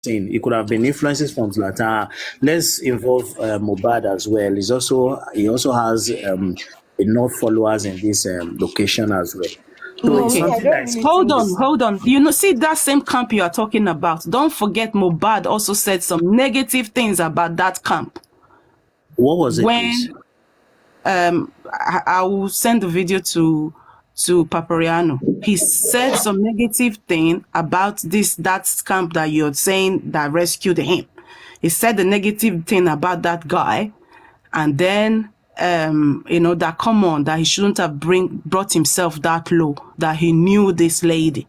seen. It could have been influences from Zlatan. Let's involve Mohbad as well. He also has enough followers in this location as well. So it's Okay, something that is hold on. You know, see that same camp you are talking about. Don't forget Mohbad also said some negative things about that camp. What was it, please? I will send the video to Papariano. He said some negative thing about that camp that you're saying that rescued him. He said the negative thing about that guy, and then you know, that come on, that he shouldn't have brought himself that low, that he knew this lady.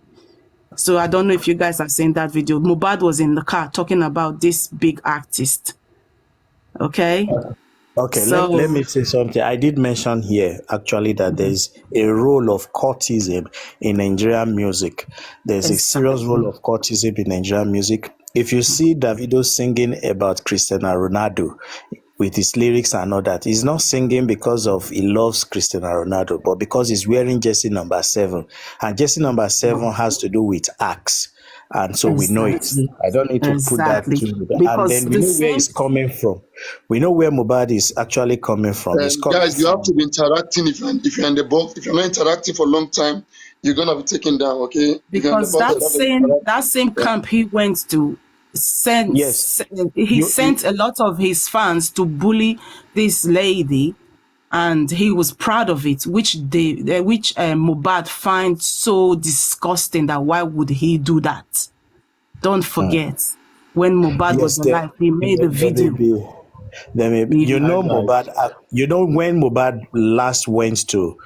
So I don't know if you guys have seen that video. Mohbad was in the car talking about this big artist. Okay. Okay, let me say something. I did mention here actually that there's a role of courtism in Nigerian music. There's a serious role of courtism in Nigerian music. If you see Davido singing about Cristiano Ronaldo with his lyrics and all that, he's not singing because of he loves Cristiano Ronaldo, but because he's wearing jersey number 7. And jersey number 7 has to do with acts. And so we know it. I don't need to put that to and then we know where it's coming from. We know where Mohbad is actually coming from. Guys, you have to be interacting. If you're in the box, if you're not interacting for a long time, you're gonna be taken down, okay? Because that same camp he went to sent a lot of his fans to bully this lady, and he was proud of it, which Mohbad finds so disgusting that why would he do that? Don't forget, when Mohbad was alive, he made a video. You know, Mohbad. You know when Mohbad last went to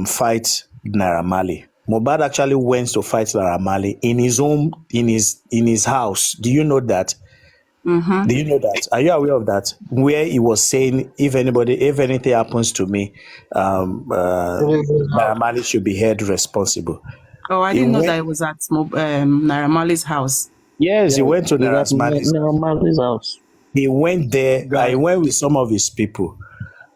fight nairamarley. Mohbad actually went to fight nairamarley in his own in his house. Do you know that? Do you know that? Are you aware of that? Where he was saying, if anything happens to me, nairamarley should be held responsible. Oh, I didn't know that it was at nairamarley's house. Yes, he went to nairamarley's house. He went there. I went with some of his people.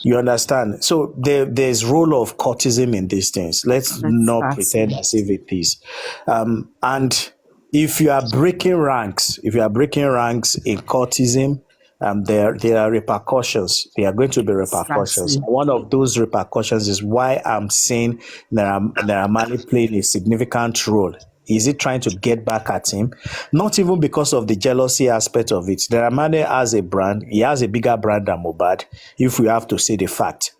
You understand? So there's role of courtism in these things. Let's not pretend as if it is. And if you are breaking ranks, in courtism, there are repercussions. There are going to be repercussions. One of those repercussions is why I'm saying nairamarley played a significant role. Is it trying to get back at him? Not even because of the jealousy aspect of it. nairamarley has a brand. He has a bigger brand than Mohbad, if we have to say the fact.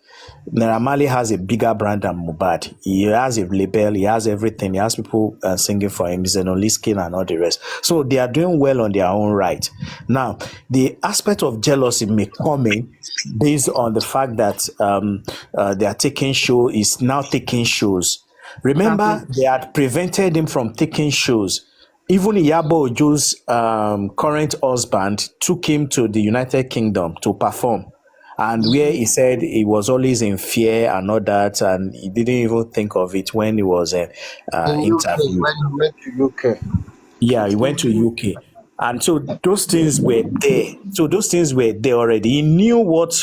nairamarley has a bigger brand than Mohbad. He has a label. He has everything. He has people singing for him. He's an Oliskin and all the rest. So they are doing well on their own right. Now, the aspect of jealousy may come in based on the fact that they are taking shows. Remember, they had prevented him from taking shows. Even Iyabo Ojo's current husband took him to the United Kingdom to perform. And where he said he was always in fear and all that, and he didn't even think of it when he was interviewed. When he went to UK. Yeah, he went to UK. And so those things were there. Already. He knew what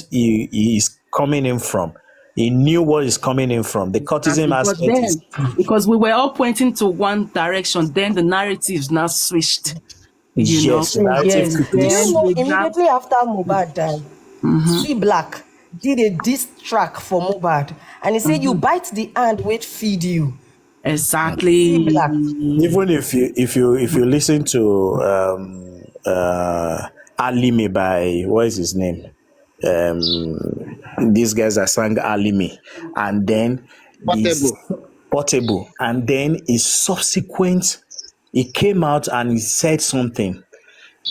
he is coming in from. He knew what is coming in from. The courtism aspect because we were all pointing to one direction, then the narratives now switched. Immediately after Mohbad died, C Black did a diss track for Mohbad, and he said, "You bite the hand, which feed you." Exactly. Even if you listen to Alimi by what is his name? These guys that sang Alimi, and then Portable, and then his subsequent, he came out and he said something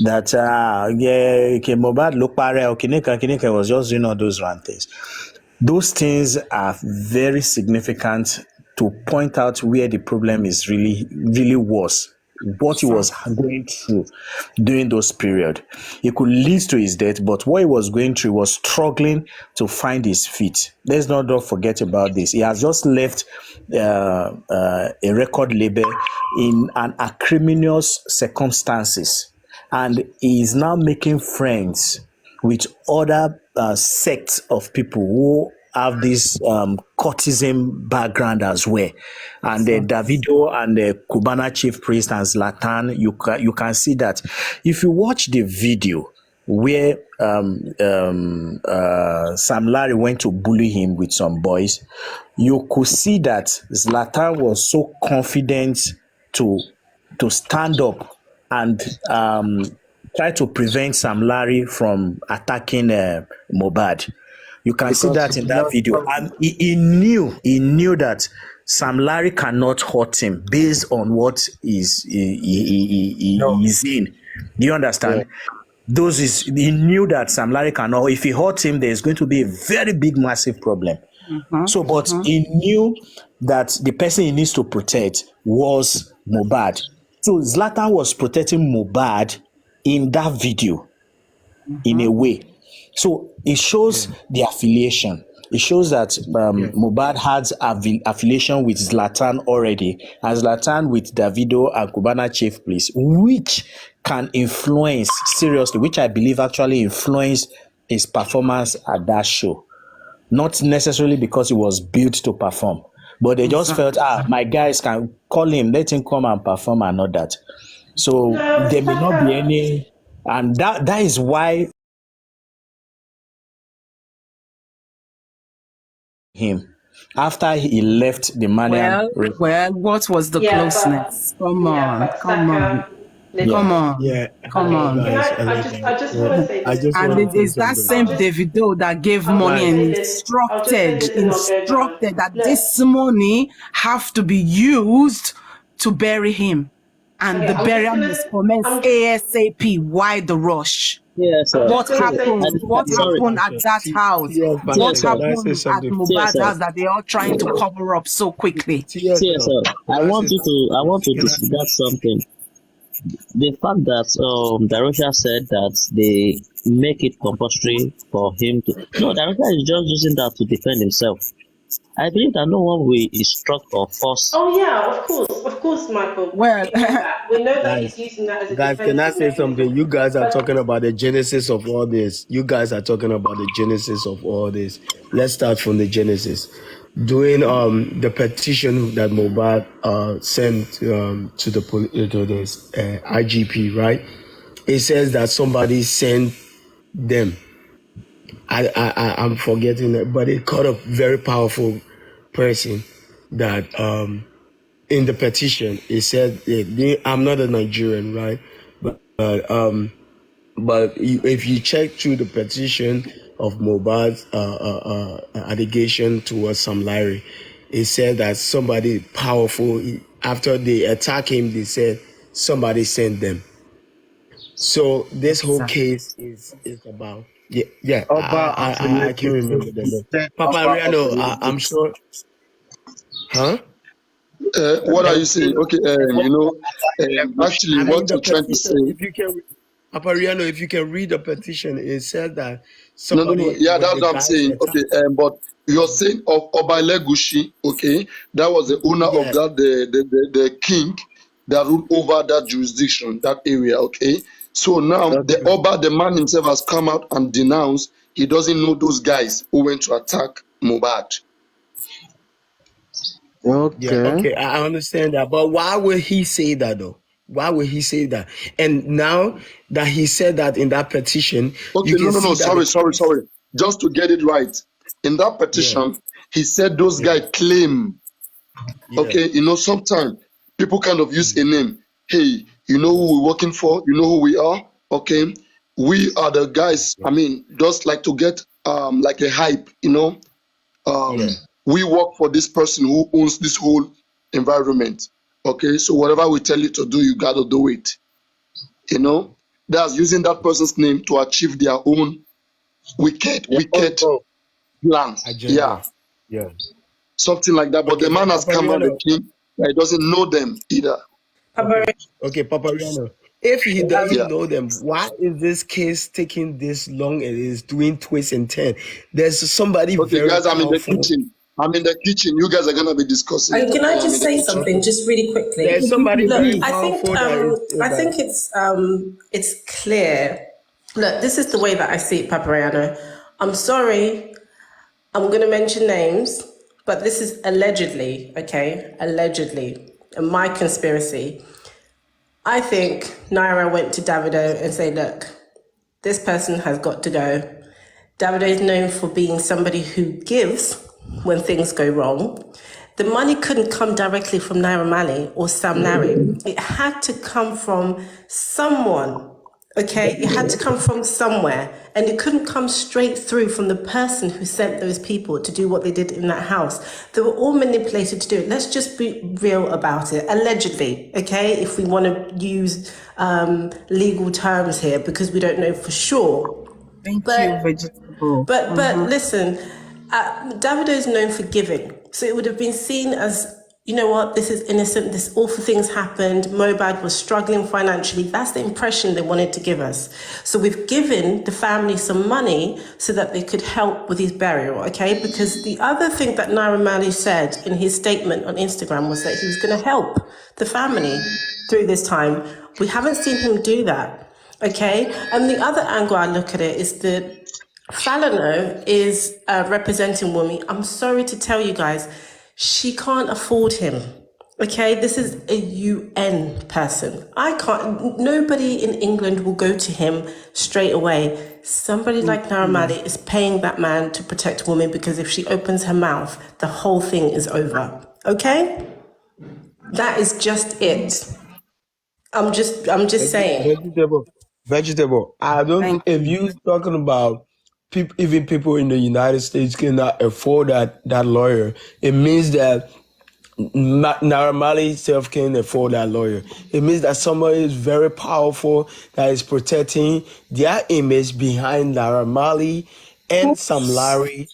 that Mohbad Lokpare or Kineka was just doing all those things. Those things are very significant to point out where the problem is really was. What he was going through during those period. It could lead to his death, but what he was going through was struggling to find his feet. Let's not forget about this. He has just left a record label in an acrimonious circumstances, and he is now making friends with other sects of people who have this courtesan background as well. And the Davido and the Cubana chief priest and Zlatan, you can see that. If you watch the video where samlarry went to bully him with some boys, you could see that Zlatan was so confident to stand up and try to prevent samlarry from attacking Mohbad. You can see that in that video. And he knew that samlarry cannot hurt him based on what he's in. Do you understand? He knew that samlarry cannot. If he hurt him, there's going to be a very big, massive problem. But he knew that the person he needs to protect was Mohbad. So Zlatan was protecting Mohbad in that video, in a way. So it shows the affiliation. It shows that Mohbad has affiliation with Zlatan already, and Zlatan with Davido and Cubana chief priest, which can influence, seriously, which I believe actually influenced his performance at that show. Not necessarily because he was built to perform, but they just felt, my guys can call him, let him come and perform and all that. So there may not be any, and that is why him after he left the Malian. Well, what was the closeness? Come on. Guys, I just want to say this. And it is that same Davido that gave money and instructed that this money have to be used to bury him. And the burial must commence ASAP. Why the rush? Yes, what happened? What happened at that house? What happened at Mohbad's house that they are trying to cover up so quickly? I want to discuss something. The fact that Darosha said that they make it compulsory for him to. No, Darosha is just using that to defend himself. I believe that no one will instruct or force. Oh yeah, of course, Michael. Well, we know that he's using that as a guys, can I say something? You guys are talking about the genesis of all this. Let's start from the genesis. During the petition that Mohbad sent to the IGP, right? It says that somebody sent them. I'm forgetting it, but it caught a very powerful person that in the petition it said, I'm not a Nigerian, right? But if you check through the petition of Mohbad's allegation towards samlarry, it said that somebody powerful, after they attack him, they said somebody sent them. So this whole case is about I can't remember the name. Papa Riano, I'm sure. Huh? What are you saying? Okay, actually, what you're trying to say. If you can, Papa Riano, if you can read the petition, it said that somebody. No. Yeah, that's what I'm saying. Okay, but you're saying of Obaile Gushi, okay, that was the owner of that, the king that ruled over that jurisdiction, that area, okay. So now the Oba, the man himself, has come out and denounced he doesn't know those guys who went to attack Mohbad. Okay, I understand that, but why would he say that though? Why would he say that? And now that he said that in that petition, okay, no, sorry. Just to get it right, in that petition, he said those guys claim. Okay, sometimes people kind of use a name. Hey, you know who we're working for? You know who we are? Okay, we are the guys. I mean, just like to get like a hype, we work for this person who owns this whole environment. Okay, so whatever we tell you to do, you gotta do it. That's using that person's name to achieve their own wicked plans. Yeah, something like that. But the man has come out the king. He doesn't know them either. Okay, Papa Riano. If he doesn't know them, why is this case taking this long and is doing twists and turns? There's somebody very guys, powerful. I'm in the kitchen. You guys are gonna be discussing. Can I just say something, just really quickly? There's somebody very I powerful. think it's clear. Look, this is the way that I see it, Papariano. I'm sorry, I'm going to mention names, but this is allegedly, okay? Allegedly. And my conspiracy. I think Naira went to Davido and said, look, this person has got to go. Davido is known for being somebody who gives when things go wrong. The money couldn't come directly from nairamarley or samlarry. It had to come from someone, okay? It had to come from somewhere. And it couldn't come straight through from the person who sent those people to do what they did in that house. They were all manipulated to do it. Let's just be real about it. Allegedly, okay? If we want to use legal terms here, because we don't know for sure. Thank you, vegetable. But listen, Davido is known for giving, so it would have been seen as, you know what, this is innocent. This awful things happened. Mohbad was struggling financially. That's the impression they wanted to give us. So we've given the family some money so that they could help with his burial, okay? Because the other thing that nairamarley said in his statement on Instagram was that he was going to help the family through this time. We haven't seen him do that. Okay, and the other angle I look at it is that Factional is representing Wumi. I'm sorry to tell you guys, she can't afford him. Okay, this is a UN person. I can't, nobody in England will go to him straight away. Somebody like nairamarley is paying that man to protect Wumi, because if she opens her mouth, the whole thing is over. Okay? That is just it. I'm just saying. Vegetable. I don't. If you talking about people, even people in the United States cannot afford that lawyer, it means that nairamarley itself can't afford that lawyer. It means that somebody is very powerful that is protecting their image behind nairamarley and samlarry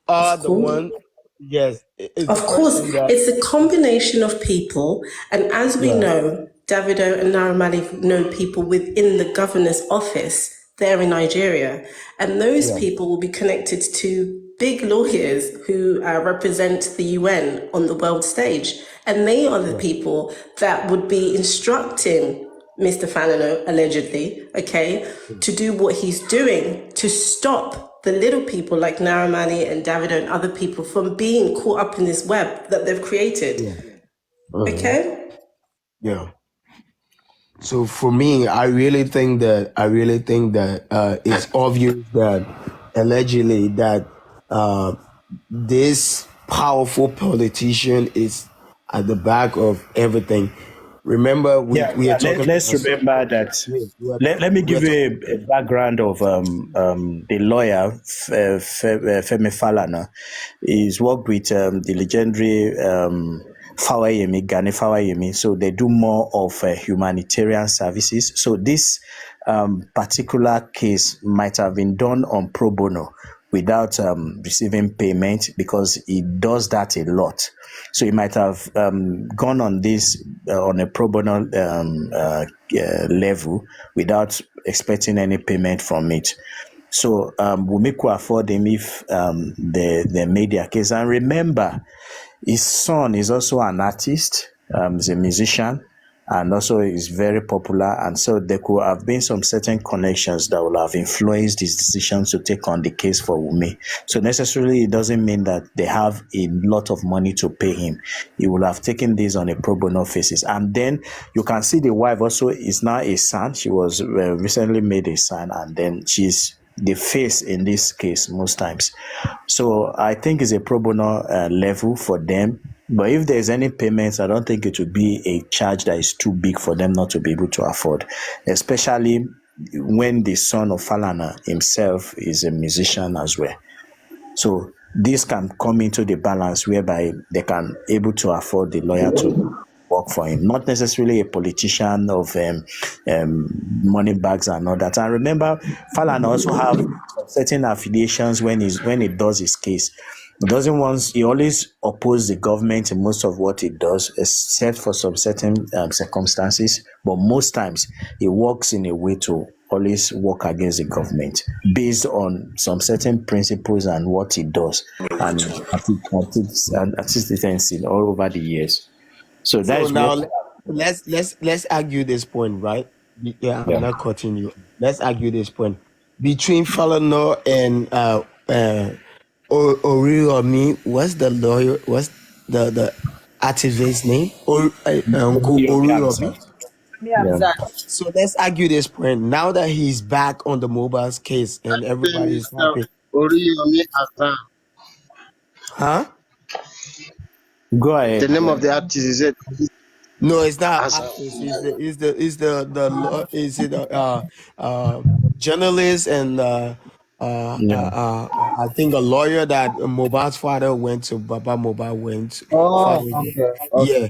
are the one. Yes, of course, it's a combination of people, and as we know, Davido and nairamarley know people within the governor's office there in Nigeria, and those people will be connected to big lawyers who represent the UN on the world stage, and they are the people that would be instructing Mr. Factional, allegedly, okay, to do what he's doing to stop the little people like nairamarley and Davido and other people from being caught up in this web that they've created. Okay? Yeah. So for me, I really think that it's obvious that allegedly that this powerful politician is at the back of everything. Remember, we are talking. Let's remember that. Let me give you a background of the lawyer Femi Falana. He's worked with the legendary Gani Fawayemi. So they do more of humanitarian services. So this particular case might have been done on pro bono without receiving payment, because he does that a lot. So he might have gone on this on a pro bono level without expecting any payment from it. So Wumi could afford him if they made their case. And remember, his son is also an artist, he's a musician, and also is very popular. And so there could have been some certain connections that will have influenced his decision to take on the case for Wumi. So necessarily it doesn't mean that they have a lot of money to pay him. He will have taken this on a pro bono basis. And then you can see the wife also is now a son. She was recently made a son, and then she's the face in this case most times. So I think it's a pro bono level for them. But if there's any payments, I don't think it would be a charge that is too big for them not to be able to afford, especially when the son of Falana himself is a musician as well. So this can come into the balance whereby they can able to afford the lawyer to work for him, not necessarily a politician of money bags and all that. And remember, Falana also have certain affiliations when he does his case. He always opposes the government in most of what he does, except for some certain circumstances. But most times, he works in a way to always work against the government based on some certain principles and what he does and consistency all over the years. So that's now let's argue this point, right? Yeah, I'm not cutting you. Let's argue this point between Falana and Oriyomi, what's the lawyer? What's the activist's name? Uncle Oriyomi. Yeah. So let's argue this point. Now that he's back on the mobile's case and everybody is happy. Oriyomi Hassan. Huh? Go ahead. The name of the artist is it? No, it's not Hassan. actress. Is it journalist and Yeah. I think a lawyer that Mohbad's father went to. Baba Mohbad went. Oh, Father, okay. yeah.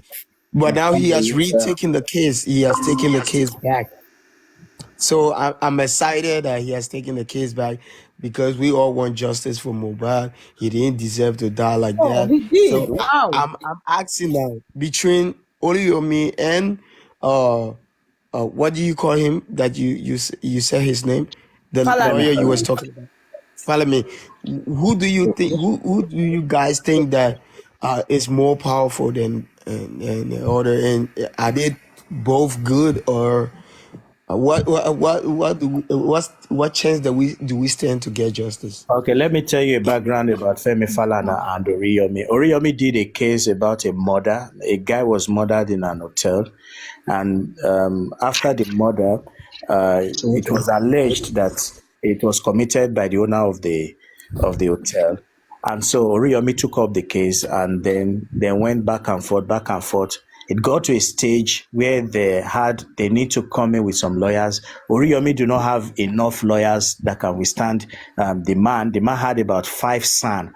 But now he has Yeah. retaken the case. He has taken the case back. So I'm excited that he has taken the case back because we all want justice for Mohbad. He didn't deserve to die like Oh, that. he did. So Wow. I'm asking now between Oriyomi and what do you call him that you said his name? The lawyer you was talking about. Follow me. Who do you think? Who do you guys think that is more powerful than the other? And are they both good or? What chance do we stand to get justice? Okay, let me tell you a background about Femi Falana and Oriyomi. Oriyomi did a case about a murder. A guy was murdered in an hotel, and after the murder, it was alleged that it was committed by the owner of the hotel. And so Oriyomi took up the case and then went back and forth. It got to a stage where they need to come in with some lawyers. Oriyomi do not have enough lawyers that can withstand the man. The man had about 5 sons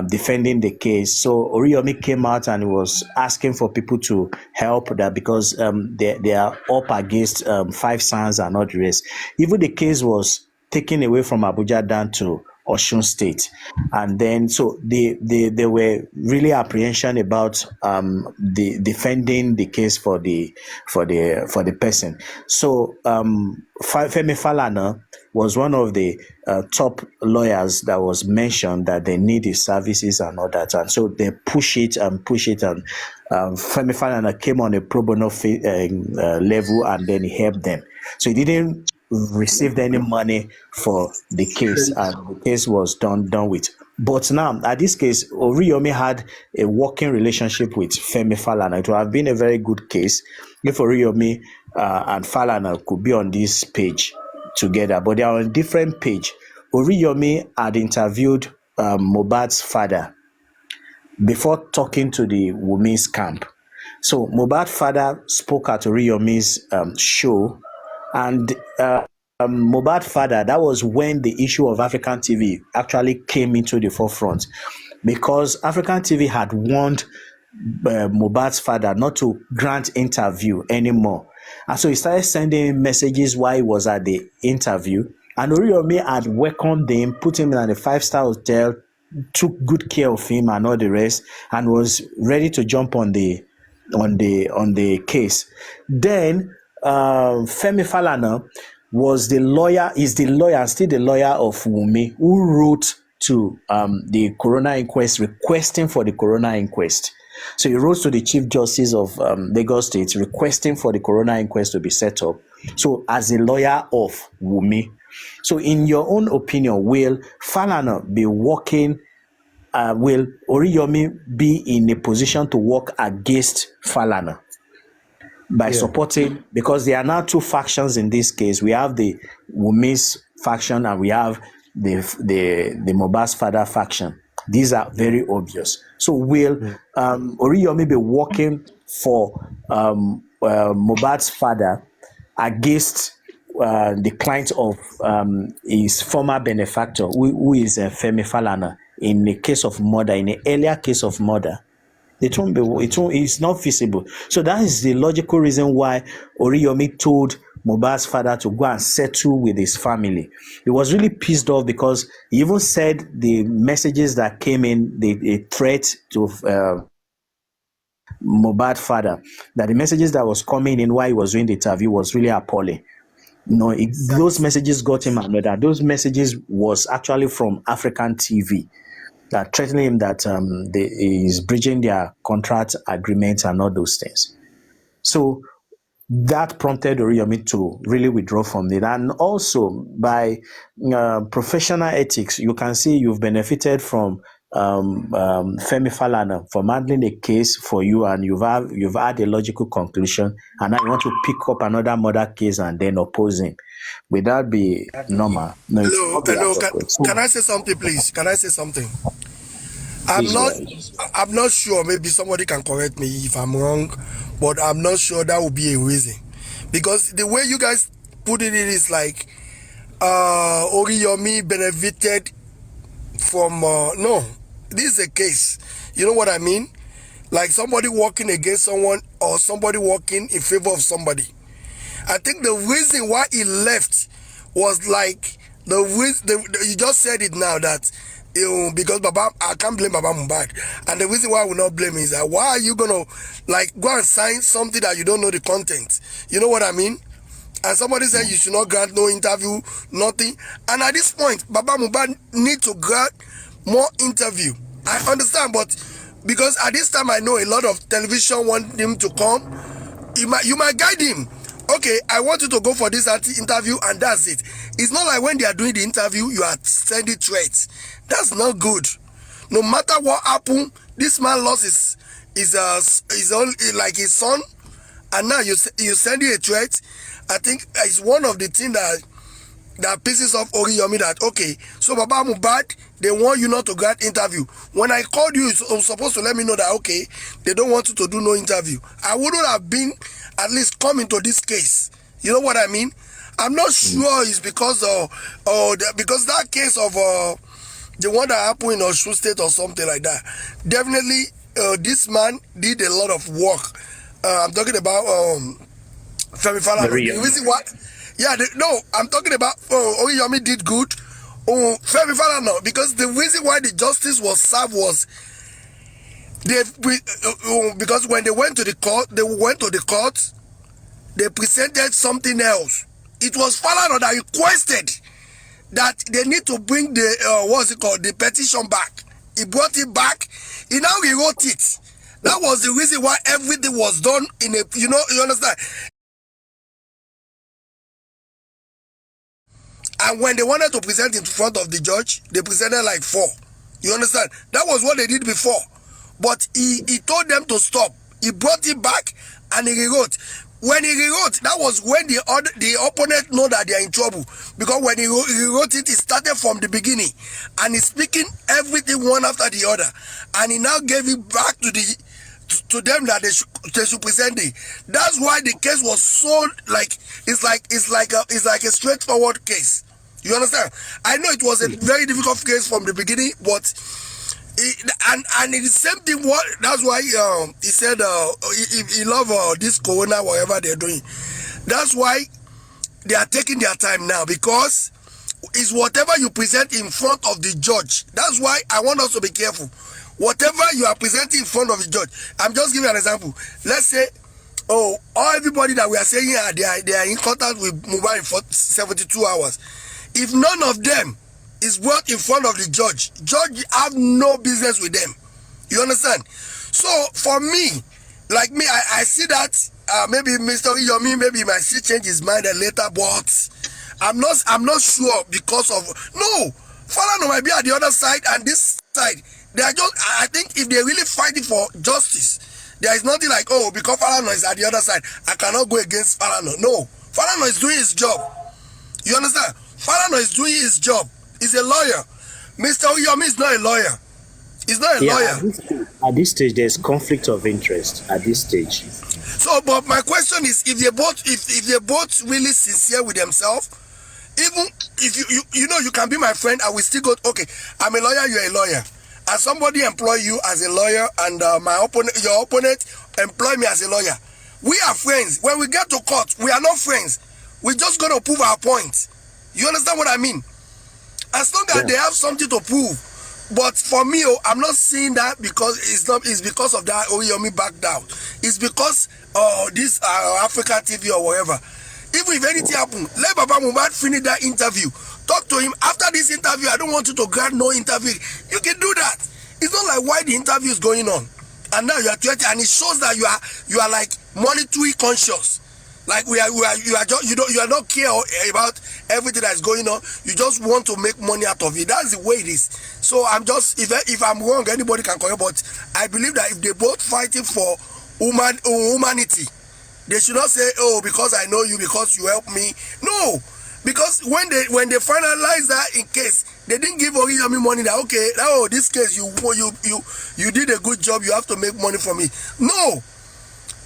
defending the case. So Oriyomi came out and was asking for people to help that because they are up against 5 sons and not the rest. Even the case was taken away from Abuja down to Osun State, and then so they were really apprehension about the defending the case for the person. So Femi Falana was one of the top lawyers that was mentioned that they need his services and all that, and so they push it, and Femi Falana came on a pro bono level, and then he helped them. So he didn't received any money for the case, and the case was done with. But now, at this case, Oriyomi had a working relationship with Femi Falana. It would have been a very good case if Oriyomi and Falana could be on this page together, but they are on a different page. Oriyomi had interviewed Mohbad's father before talking to the Wumi's camp. So Mohbad's father spoke at Oriyomi's show, and Mohbad's father, that was when the issue of African TV actually came into the forefront, because African TV had warned Mohbad's father not to grant interview anymore. And so he started sending messages while he was at the interview, and Oriyomi had welcomed him, put him in a 5-star hotel, took good care of him and all the rest, and was ready to jump on the case. Then Femi Falana is the lawyer, still the lawyer of Wunmi, who wrote to the coroner inquest requesting for the coroner inquest. So he wrote to the Chief Justice of Lagos State requesting for the coroner inquest to be set up. So as a lawyer of Wunmi. So in your own opinion, will Falana be working, will Oriyomi be in a position to work against Falana by supporting, because there are now 2 factions in this case. We have the Wumi's faction and we have the Mohbad's father faction. These are very obvious. So will Oriyomi be working for Mohbad's father against the client of his former benefactor, who is Femi Falana, in a case of murder, in an earlier case of murder? It's not feasible. So that is the logical reason why Oriyomi told Mohbad's father to go and settle with his family. He was really pissed off because he even said the messages that came in, the threat to Mohbad's father, that the messages that was coming in while he was doing the interview was really appalling. Those messages got him another. Those messages was actually from African TV. That threatening him that is breaching their contract agreements and all those things. So that prompted Oriyomi to really withdraw from it. And also by professional ethics, you can see you've benefited from Femi Falana from handling a case for you, and you've had a logical conclusion, and now you want to pick up another murder case and then oppose him. Would that be normal? No, it's Hello, not be hello. appropriate. Can I say something, please? Can I say something? Please go ahead. I'm not sure. Maybe somebody can correct me if I'm wrong, but I'm not sure that would be a reason, because the way you guys put it is like Oriyomi benefited from no. This is a case. You know what I mean? Like somebody working against someone or somebody working in favor of somebody. I think the reason why he left was like you just said it now that because Baba, I can't blame Baba Mohbad, and the reason why I will not blame him is that why are you gonna like go and sign something that you don't know the content? You know what I mean? And somebody said you should not grant no interview, nothing. And at this point, Baba Mohbad need to grant more interview. I understand, but because at this time I know a lot of television want him to come, you might guide him. Okay, I want you to go for this interview, and that's it. It's not like when they are doing the interview, you are sending threats. That's not good. No matter what happened, this man lost his own, like his son, and now you sending a threat. I think it's one of the things that pisses off Oriyomi, that okay, so Baba Mohbad, they want you not to grant interview. When I called you, you were supposed to let me know that okay, they don't want you to do no interview. I wouldn't have been at least come into this case. You know what I mean? I'm not sure it's because because that case of the one that happened in Osun State or something like that. Definitely, this man did a lot of work. I'm talking about Femi Falana. The reason why, no, I'm talking about Oriyomi did good. Femi Falana, because the reason why the justice was served was because when they went to the court, they presented something else. It was Falana that requested that they need to bring the the petition back. He brought it back. He now rewrote it. That was the reason why everything was done in a, you understand? And when they wanted to present in front of the judge, they presented like 4. You understand? That was what they did before. But he told them to stop. He brought it back and he rewrote. When he rewrote, that was when the opponent know that they are in trouble. Because when he wrote it, he started from the beginning. And he's speaking everything one after the other. And he now gave it back to them that they should present it. That's why the case was so it's like a straightforward case. You understand? I know it was a very difficult case from the beginning, but and it's the same thing. That's why he said he love this corona, whatever they're doing. That's why they are taking their time now, because it's whatever you present in front of the judge. That's why I want us to be careful. Whatever you are presenting in front of the judge. I'm just giving an example. Let's say, everybody that we are saying they are in contact with Mohbad for 72 hours. If none of them is brought in front of the judge have no business with them. You understand? So for me, like me, I see that maybe Mr. Oriyomi maybe might still change his mind later, but I'm not sure because of Falana might be at the other side and this side. They are just, I think if they're really fighting for justice, there is nothing like, because Falana is at the other side, I cannot go against Falana. No, Falana is doing his job. You understand? Falana is doing his job. He's a lawyer. Mr. Oriyomi is not a lawyer. He's not a lawyer. At this stage, there's conflict of interest at this stage. So, but my question is, if they're both really sincere with themselves, even if you can be my friend, I will still go, okay, I'm a lawyer, you're a lawyer. And somebody employ you as a lawyer, and your opponent employ me as a lawyer. We are friends. When we get to court, we are not friends. We're just going to prove our point. You understand what I mean? As long as they have something to prove. But for me, I'm not seeing that because it's because of that Oriyomi backed down. It's because this Africa TV or whatever. Even if anything happen, let Baba Mohbad finish that interview. Talk to him. After this interview, I don't want you to grant no interview. You can do that. It's not like why the interview is going on. And now you are 20, and it shows that you are like monetary conscious. Like you are not care about everything that is going on, you just want to make money out of it. That's the way it is. So I'm just, if I'm wrong, anybody can correct, but I believe that if they both fighting for humanity, they should not say, oh, because I know you, because you help me. No, because when they finalize that in case, they didn't give Oriyami money that, okay, oh, this case you did a good job, you have to make money from it. No,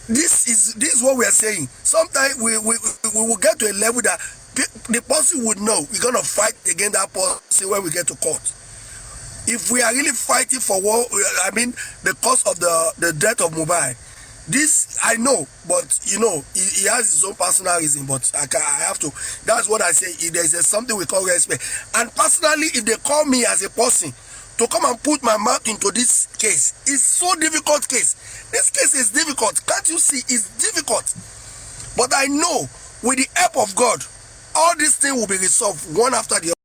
this is what we are saying. Sometimes we will get to a level that the person would know we're gonna fight against that person when we get to court. If we are really fighting for what, I mean, the cause of the death of Mohbad, this I know, but you know, he has his own personal reason. But I have to. That's what I say. There's something we call respect. And personally, if they call me as a person to come and put my mouth into this case, it's so difficult case. This case is difficult. Can't you see? It's difficult. But I know with the help of God, all these things will be resolved one after the other.